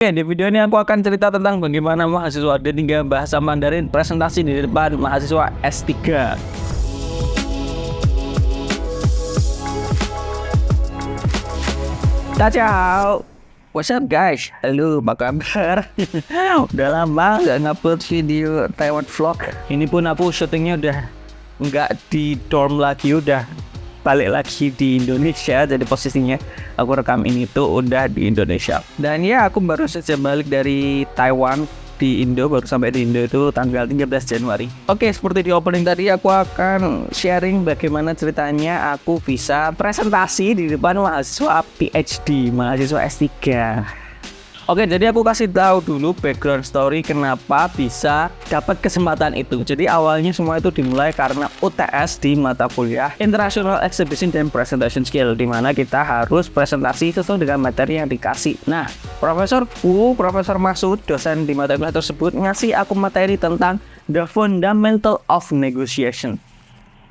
Oke, di video ini aku akan cerita tentang bagaimana mahasiswa D3 bahasa Mandarin presentasi di depan mahasiswa S3. Ciao, what's up guys? Halo, apa kabar? Udah lama gak ngupload video Taiwan vlog. Ini pun aku syutingnya udah nggak di dorm lagi, udah balik lagi di Indonesia. Jadi posisinya aku rekam ini tuh udah di Indonesia. Dan ya, aku baru saja balik dari Taiwan di Indo, baru sampai di Indo itu tanggal 13 Januari. Oke, seperti di opening tadi, aku akan sharing bagaimana ceritanya aku bisa presentasi di depan mahasiswa PhD, mahasiswa S3. Oke, jadi aku kasih tahu dulu background story kenapa bisa dapat kesempatan itu. Jadi awalnya semua itu dimulai karena UTS di mata kuliah International Exhibition and Presentation Skill, di mana kita harus presentasi sesuai dengan materi yang dikasih. Nah, Profesor Masud, dosen di mata kuliah tersebut, ngasih aku materi tentang The Fundamental of Negotiation.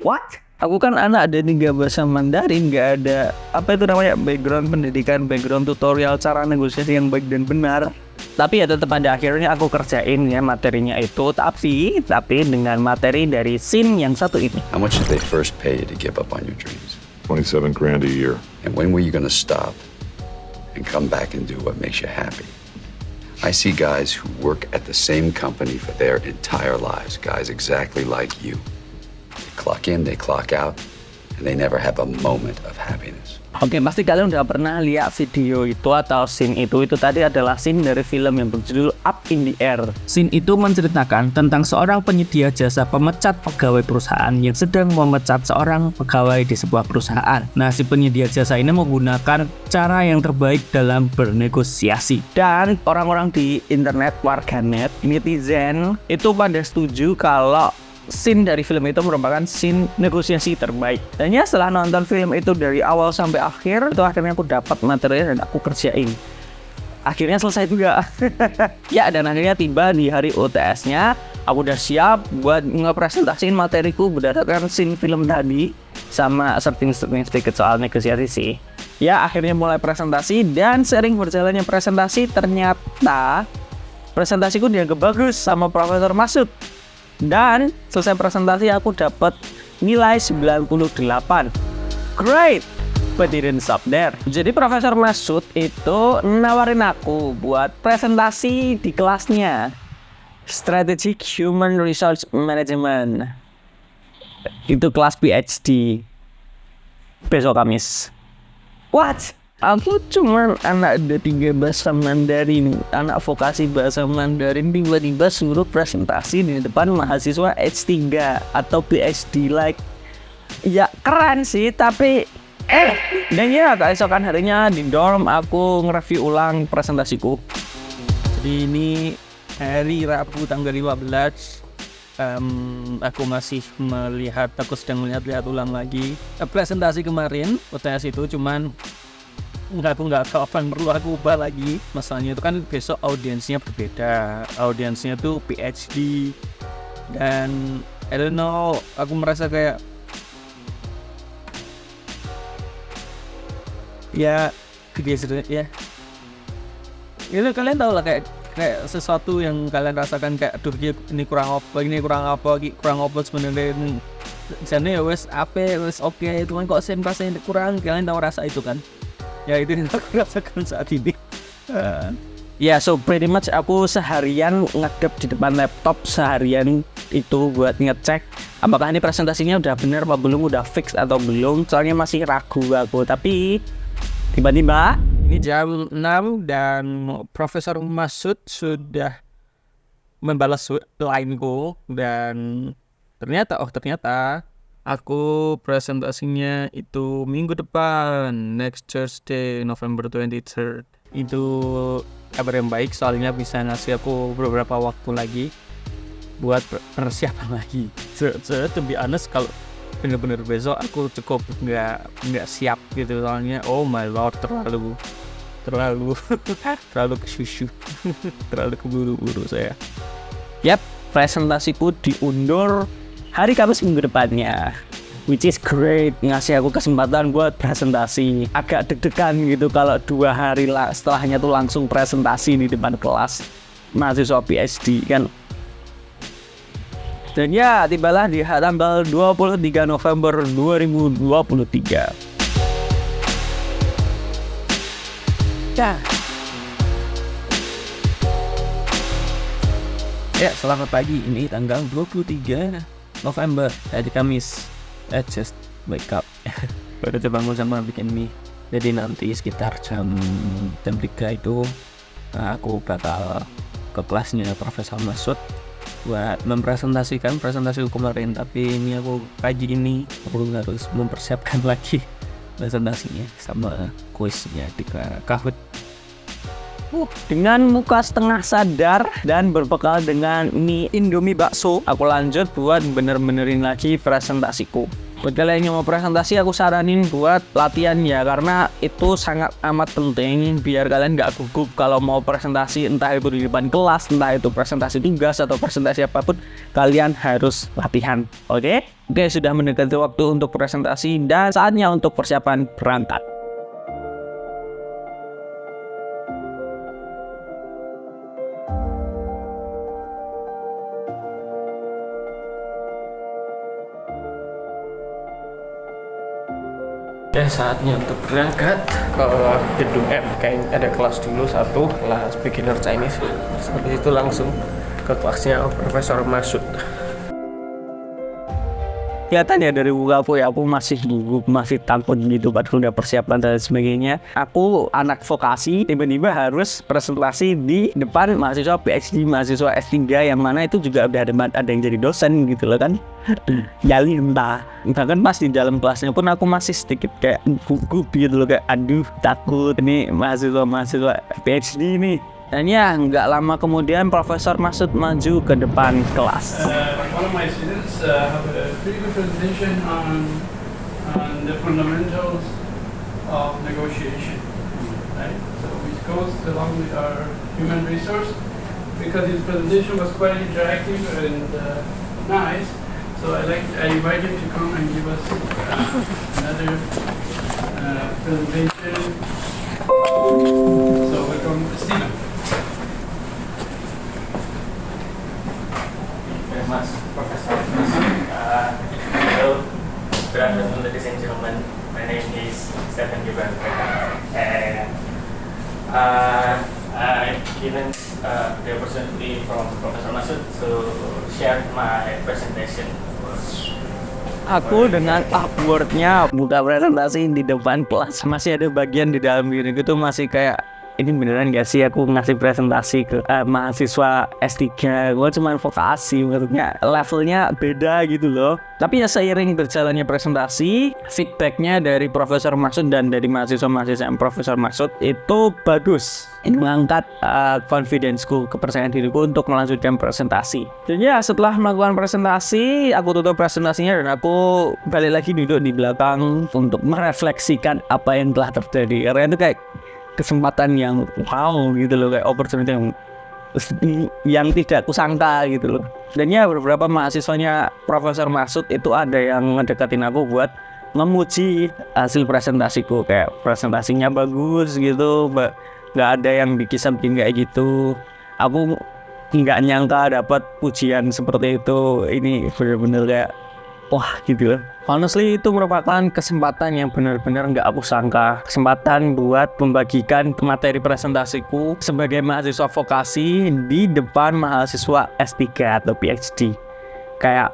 What? Aku kan anak D3 bahasa Mandarin, gak ada background pendidikan, background tutorial cara negosiasi yang baik dan benar. Tapi ya tetap pada akhirnya aku kerjain ya materinya itu, tapi dengan materi dari scene yang satu ini. How much did they first pay you to give up on your dreams? 27 grand a year. And when were you going to stop and come back and do what makes you happy? I see guys who work at the same company for their entire lives, guys exactly like you. They clock in, they clock out, and they never have a moment of happiness. Oke, pasti kalian udah pernah lihat video itu atau scene itu. Itu tadi adalah scene dari film yang berjudul Up in the Air. Scene itu menceritakan tentang seorang penyedia jasa pemecat pegawai perusahaan yang sedang memecat seorang pegawai di sebuah perusahaan. Nah, si penyedia jasa ini menggunakan cara yang terbaik dalam bernegosiasi. Dan orang-orang di internet, warganet, netizen, itu pada setuju kalau scene dari film itu merupakan scene negosiasi terbaik. Dan ya, setelah nonton film itu dari awal sampai akhir, itu akhirnya aku dapat materinya dan aku kerjain. Akhirnya selesai juga. Ya, dan akhirnya tiba di hari UTS-nya, aku udah siap buat ngepresentasiin materiku berdasarkan scene film tadi sama setting sedikit soal negosiasi sih. Ya, akhirnya mulai presentasi, dan sering berjalannya presentasi ternyata presentasiku dianggap bagus sama Profesor Masud. Dan selesai presentasi aku dapat nilai 98. Great! But didn't stop there. Jadi Profesor Masud itu nawarin aku buat presentasi di kelasnya Strategic Human Resource Management. Itu kelas PhD besok Kamis. What? Aku cuma anak D3 bahasa Mandarin, anak vokasi bahasa Mandarin, tiba-tiba suruh presentasi di depan mahasiswa S3 atau PhD ya keren sih, tapi dan ya keesokan harinya di dorm aku nge-review ulang presentasiku. Jadi ini hari Rabu tanggal 15. Aku masih sedang melihat ulang lagi presentasi kemarin UTS itu, cuman aku nggak tahu apa yang perlu aku ubah lagi. Masalahnya itu kan besok audiensnya berbeda, audiensnya tuh PhD, dan I don't know, aku merasa kayak ya itu kalian tahu lah, kayak sesuatu yang kalian rasakan kayak aduh ini kurang apa sebenarnya. Jadi ya wes oke, itu kan kok rasanya kurang, kalian tahu rasa itu kan. Ya, itu yang aku rasakan saat ini. Ya, so pretty much aku seharian ngadep di depan laptop seharian itu buat ngecek apakah ini presentasinya udah bener apa belum, udah fix atau belum. Soalnya masih ragu aku. Tapi tiba-tiba ini jam 6 dan Profesor Masud sudah membalas line-ku, dan ternyata aku presentasinya itu minggu depan, next Thursday, November 23rd. Itu kabar yang baik, soalnya bisa ngasih aku beberapa waktu lagi buat persiapan lagi. To be honest, kalau bener-bener besok aku cukup nggak siap gitu, soalnya oh my lord, terlalu kesusu, terlalu keburu-buru saya. Yap, presentasiku diundur hari Kamis minggu depannya. which is great, ngasih aku kesempatan buat presentasi. Agak deg-degan gitu kalau 2 hari setelahnya tuh langsung presentasi di depan kelas mahasiswa PhD kan. Dan ya, tibalah di tanggal 23 November 2023. Ya, selamat pagi. Ini tanggal 23 November, hari Kamis. Just wake up. Baru bangun sama bikin mie. Jadi nanti sekitar jam 3 itu aku bakal ke kelasnya Profesor Masud buat mempresentasikan presentasi kemarin. Tapi ini aku kaji ini, aku harus mempersiapkan lagi presentasinya sama kuisnya di Kahoot. Dengan muka setengah sadar dan berbekal dengan mie Indomie bakso, aku lanjut buat bener-benerin lagi presentasiku. Buat kalian yang mau presentasi, aku saranin buat latihan ya, karena itu sangat amat penting biar kalian gak gugup kalau mau presentasi, entah itu di depan kelas, entah itu presentasi tugas atau presentasi apapun, kalian harus latihan. Oke, sudah mendekati waktu untuk presentasi dan saatnya untuk persiapan berangkat. Ya, saatnya untuk berangkat ke gedung M. Kayak ada kelas dulu satu, kelas beginner Chinese. Habis itu langsung ke kelasnya Profesor Masud. Kelihatan ya dari muka aku masih gugup, masih takut gitu, padahal udah persiapan dan sebagainya. Aku anak vokasi, tiba-tiba harus presentasi di depan mahasiswa PhD, mahasiswa S3 yang mana itu juga udah ada yang jadi dosen gitu loh kan. Jali entah kan pas di dalam kelasnya pun aku masih sedikit kayak gugup gitu loh, kayak aduh takut ini mahasiswa PhD nih. Dan ya, nggak lama kemudian Profesor Masud maju ke depan kelas. One of my students have a pretty good presentation on the fundamentals of negotiation, right? So which goes along with our human resource, because his presentation was quite interactive and nice. So I invite him to come and give us another presentation. So welcome, Stephen. Mas Profesor Masud. Hello, good afternoon, ladies and gentlemen. My name is Stephen Gibran, and I'm given the opportunity from Profesor Masud to share my presentation. Aku dengan awkward-nya buka presentasi di depan kelas, masih ada bagian di dalam diri itu masih kayak, ini beneran gak sih aku ngasih presentasi ke mahasiswa S3, gue cuma vokasi, maksudnya levelnya beda gitu loh. Tapi ya seiring berjalannya presentasi, feedbacknya dari Profesor Masud dan dari mahasiswa-mahasiswa Profesor Masud itu bagus. Ini mengangkat confidence-ku, kepercayaan diriku untuk melanjutkan presentasi. Dan ya setelah melakukan presentasi, aku tutup presentasinya dan aku balik lagi duduk di belakang untuk merefleksikan apa yang telah terjadi. Karena itu kayak kesempatan yang wow gitu loh, kayak opportunity yang tidak kusangka gitu loh. Dan ya beberapa mahasiswanya Profesor Masud itu ada yang ngedekatin aku buat memuji hasil presentasiku, kayak presentasinya bagus gitu, nggak ada yang bikin kayak gitu. Aku nggak nyangka dapat pujian seperti itu. Ini benar-benar kayak wah gitu loh. Honestly itu merupakan kesempatan yang benar-benar nggak aku sangka. Kesempatan buat membagikan materi presentasiku sebagai mahasiswa vokasi di depan mahasiswa S3 atau PhD. Kayak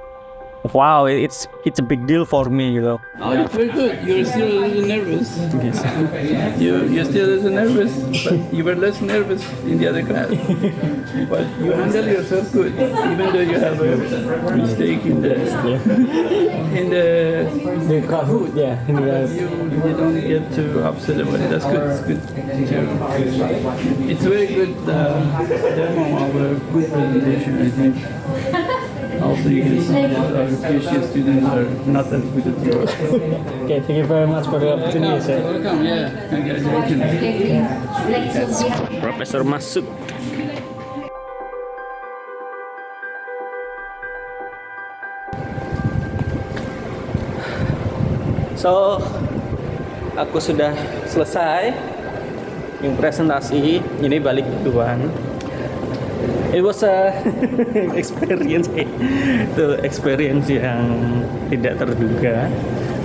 wow, it's a big deal for me gitu. Oh, it's very good. You're still a little nervous. Yes. You're still a little nervous, but you were less nervous in the other class. But you handle yourself good, even though you have a mistake in the Kahoot, yeah. you don't get too upset about it. That's good. It's good. It's a very good demo of a good presentation, I think. Also, you can see that our PhD students are not as good at yours. Okay, thank you very much for the opportunity, sir. Welcome, yeah. Congratulations. Profesor Masud. So, aku sudah selesai yang presentasi. Ini balik duluan. It was a experience yang tidak terduga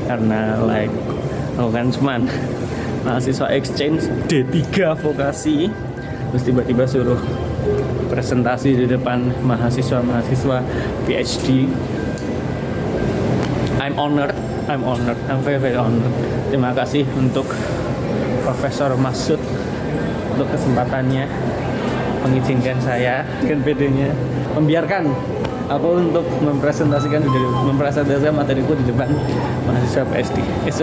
karena aku kan cuman mahasiswa exchange D3 vokasi, terus tiba-tiba suruh presentasi di depan mahasiswa PhD. I'm honored, I'm very honored. Terima kasih untuk Profesor Masud untuk kesempatannya, mengizinkan saya dengan PD-nya membiarkan aku untuk mempresentasikan materiku di depan mahasiswa PhD. It's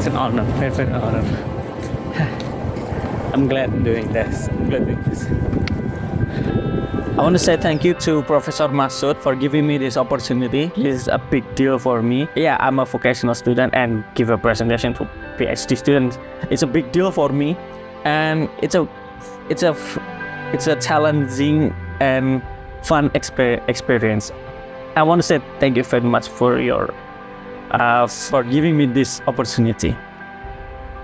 an honor, very honor. I'm glad doing this. I want to say thank you to Professor Masud for giving me this opportunity. This is a big deal for me. Yeah, I'm a vocational student and give a presentation to PhD students. It's a big deal for me, and it's a challenging and fun experience. I want to say thank you very much for giving me this opportunity.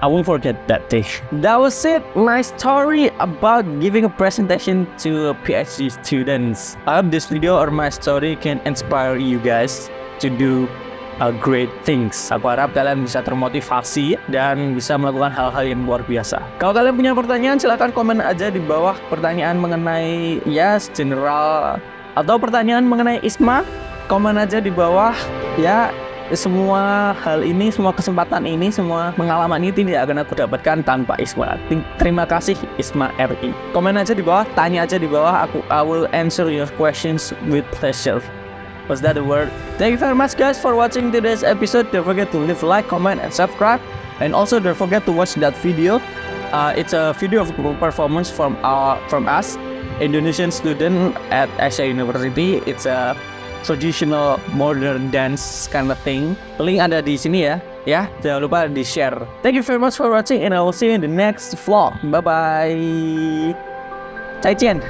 I won't forget that day. That was it, my story about giving a presentation to PhD students. I hope this video or my story can inspire you guys to do great things. Aku harap kalian bisa termotivasi dan bisa melakukan hal-hal yang luar biasa. Kalau kalian punya pertanyaan, silahkan komen aja di bawah. Pertanyaan mengenai general atau pertanyaan mengenai ISMA, komen aja di bawah ya. Semua hal ini, semua kesempatan ini, semua pengalaman ini tidak akan aku dapatkan tanpa ISMA. Terima kasih ISMA RI. Komen aja di bawah, tanya aja di bawah. I will answer your questions with pleasure. Was that a word? Thank you very much guys for watching today's episode. Don't forget to leave a like, comment, and subscribe. And also don't forget to watch that video. It's a video of performance from us, Indonesian student at Asia University. It's a traditional modern dance kind of thing. Link ada di sini ya. Jangan lupa di share. Thank you very much for watching and I will see you in the next vlog. Bye bye. 再见